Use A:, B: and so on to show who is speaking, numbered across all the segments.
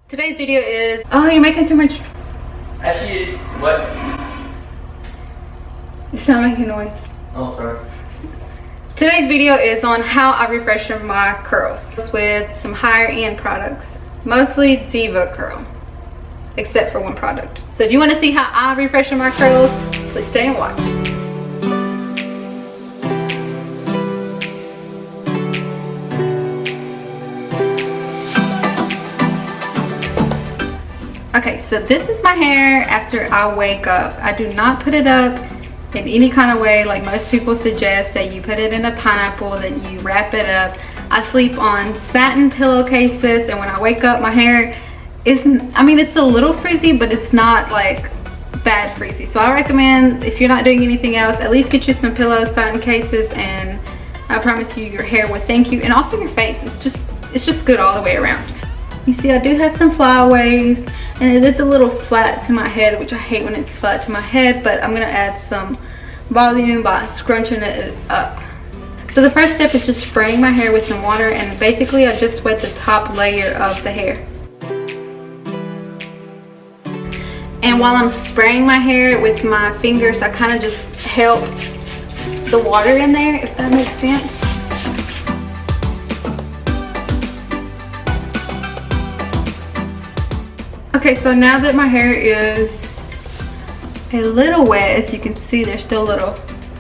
A: Today's video is, oh, you're making too much.
B: Actually, what?
A: It's not making noise.
B: Oh, sorry.
A: Today's video is on how I refresh my curls with some higher end products. Mostly Diva Curl, except for one product. So if you want to see how I refresh my curls, please stay and watch. Okay, so this is my hair after I wake up. I do not put it up in any kind of way like most people suggest, that you put it in a pineapple, then you wrap it up. I sleep on satin pillowcases, and when I wake up, my hair isn't, I mean, it's a little frizzy, but it's not like bad frizzy. So I recommend, if you're not doing anything else, at least get you some pillows, satin cases, and I promise you your hair will thank you, and also your face. It's just good all the way around. You see, I do have some flyaways, and it is a little flat to my head, which I hate when it's flat to my head, but I'm gonna add some volume by scrunching it up. So the first step is just spraying my hair with some water, and basically I just wet the top layer of the hair. And while I'm spraying my hair with my fingers, I kind of just help the water in there, if that makes sense. Okay, so now that my hair is a little wet, as you can see, there's still little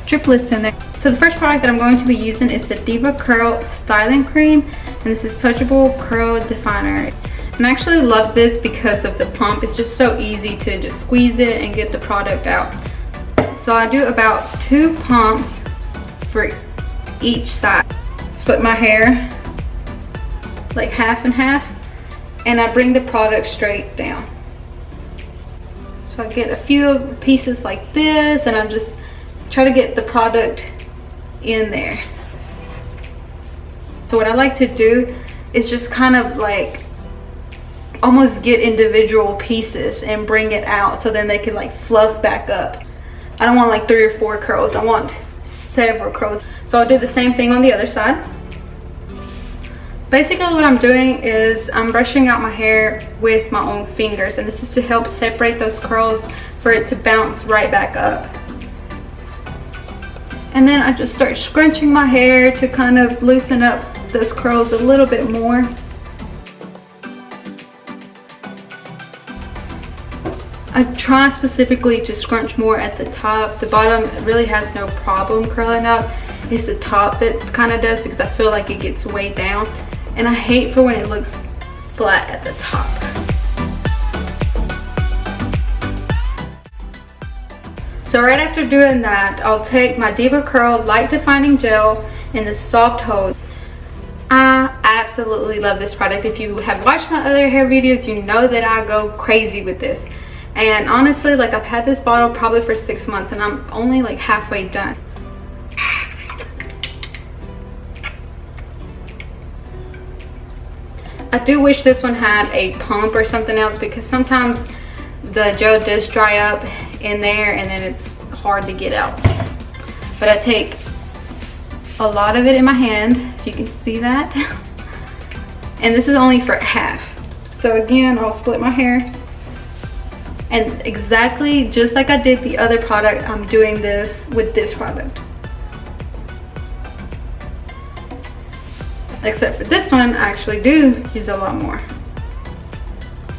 A: driplets in there. So the first product that I'm going to be using is the Diva Curl Styling Cream, and this is Touchable Curl Definer. And I actually love this because of the pump. It's just so easy to just squeeze it and get the product out. So I do about 2 pumps for each side. Split my hair like half and half, and I bring the product straight down. So I get a few pieces like this, and I just try to get the product in there. So what I like to do is just kind of like almost get individual pieces and bring it out, so then they can like fluff back up. I don't want like 3 or 4 curls, I want several curls. So I'll do the same thing on the other side. Basically what I'm doing is I'm brushing out my hair with my own fingers, and this is to help separate those curls for it to bounce right back up. And then I just start scrunching my hair to kind of loosen up those curls a little bit more. I try specifically to scrunch more at the top. The bottom really has no problem curling up. It's the top that kind of does, because I feel like it gets way down. And I hate for when it looks flat at the top. So right after doing that, I'll take my Diva Curl Light Defining Gel in the soft hold. I absolutely love this product. If you have watched my other hair videos, you know that I go crazy with this. And honestly, like, I've had this bottle probably for 6 months, and I'm only like halfway done. I do wish this one had a pump or something else, because sometimes the gel does dry up in there and then it's hard to get out. But I take a lot of it in my hand, if you can see that. And this is only for half. So again, I'll split my hair. And exactly just like I did the other product, I'm doing this with this product. Except for this one, I actually do use a lot more.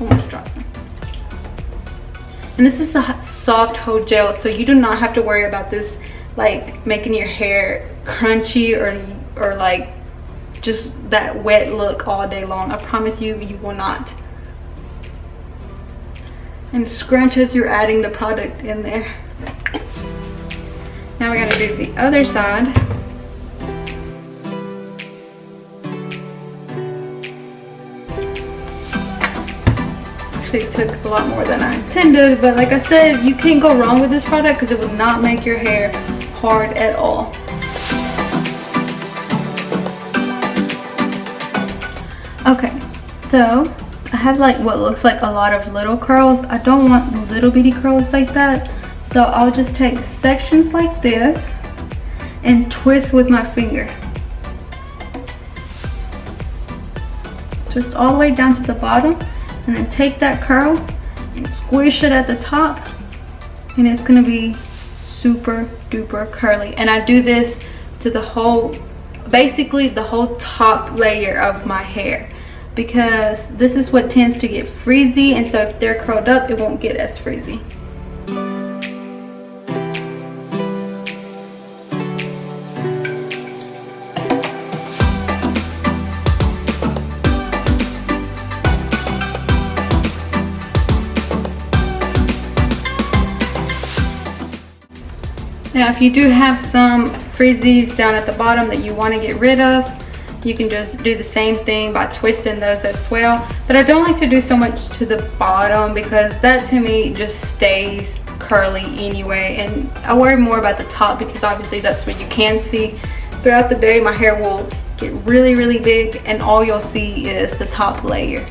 A: Almost dropped some. And this is a soft hold gel, so you do not have to worry about this like making your hair crunchy or like just that wet look all day long. I promise you, you will not. And scrunch as you're adding the product in there. Now we gotta do the other side. It took a lot more than I intended, but like I said, you can't go wrong with this product because it would not make your hair hard at all. Okay, so I have like what looks like a lot of little curls. I don't want little bitty curls like that, so I'll just take sections like this and twist with my finger. Just all the way down to the bottom. and then take that curl and squish it at the top, and it's gonna be super duper curly. And I do this to the whole, basically the whole top layer of my hair, because this is what tends to get frizzy, and so if they're curled up it won't get as frizzy. Now if you do have some frizzies down at the bottom that you want to get rid of, you can just do the same thing by twisting those as well. But I don't like to do so much to the bottom because that to me just stays curly anyway, and I worry more about the top because obviously that's what you can see. Throughout the day my hair will get really big and all you'll see is the top layer.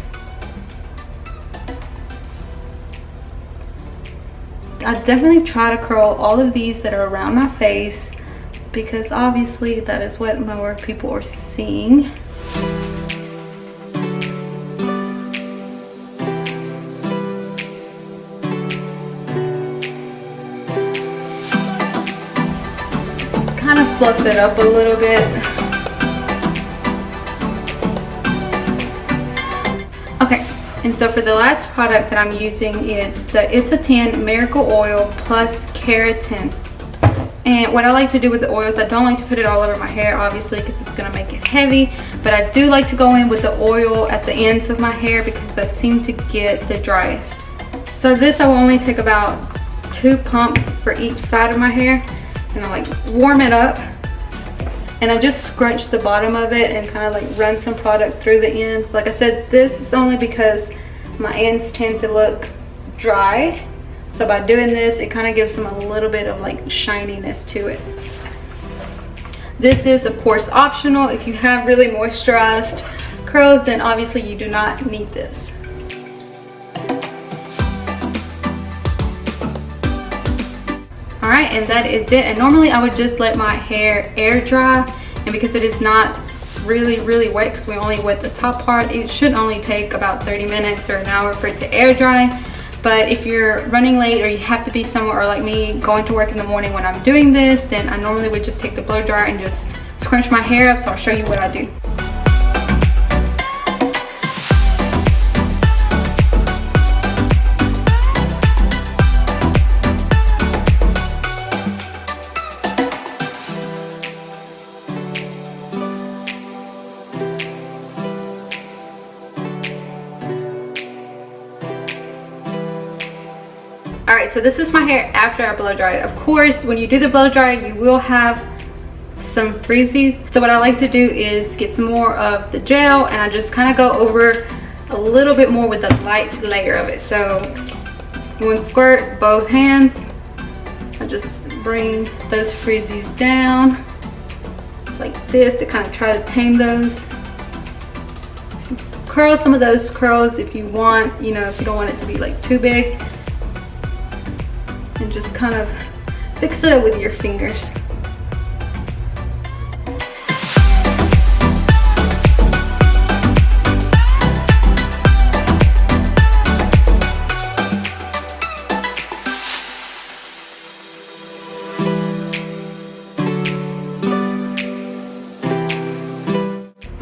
A: I definitely try to curl all of these that are around my face because obviously that is what more people are seeing. Kind of fluff it up a little bit. Okay. And so for the last product that I'm using, it's the It's a 10 Miracle Oil Plus Keratin. And what I like to do with the oils, I don't like to put it all over my hair obviously because it's going to make it heavy, but I do like to go in with the oil at the ends of my hair because those seem to get the driest. So this I will only take about 2 pumps for each side of my hair, and I like warm it up and I just scrunch the bottom of it and kind of like run some product through the ends. Like I said, this is only because my ends tend to look dry, so by doing this it kind of gives them a little bit of like shininess to it. This is of course optional. If you have really moisturized curls, then obviously you do not need this. Alright, and that is it. And normally I would just let my hair air dry, and because it is not really wet because we only wet the top part, it should only take about 30 minutes or an hour for it to air dry. But if you're running late or you have to be somewhere, or like me going to work in the morning when I'm doing this, then I normally would just take the blow dryer and just scrunch my hair up. So I'll show you what I do. Alright, so this is my hair after I blow dry it. Of course, when you do the blow dry, you will have some frizzies. So what I like to do is get some more of the gel, and I just kind of go over a little bit more with a light layer of it. So one squirt, both hands. I just bring those frizzies down like this to kind of try to tame those. Curl some of those curls if you want, you know, if you don't want it to be like too big. And just kind of fix it up with your fingers.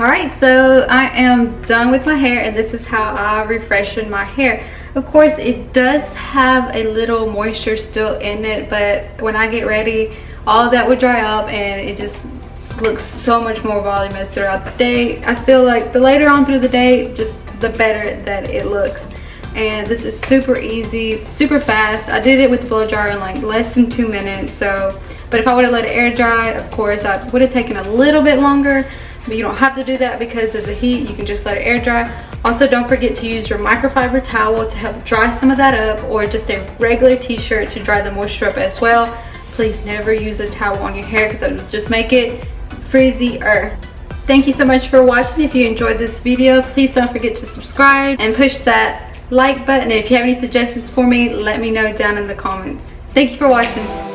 A: Alright, so I am done with my hair, and this is how I refreshen my hair. Of course, it does have a little moisture still in it, but when I get ready, all of that would dry up and it just looks so much more voluminous throughout the day. I feel like the later on through the day, just the better that it looks. And this is super easy, super fast. I did it with the blow dryer in like less than 2 minutes. So, but if I would have let it air dry, of course, I would have taken a little bit longer. But you don't have to do that because of the heat. You can just let it air dry. Also, don't forget to use your microfiber towel to help dry some of that up, or just a regular t-shirt to dry the moisture up as well. Please never use a towel on your hair because that will just make it frizzier. Thank you so much for watching. If you enjoyed this video, please don't forget to subscribe and push that like button. And if you have any suggestions for me, let me know down in the comments. Thank you for watching.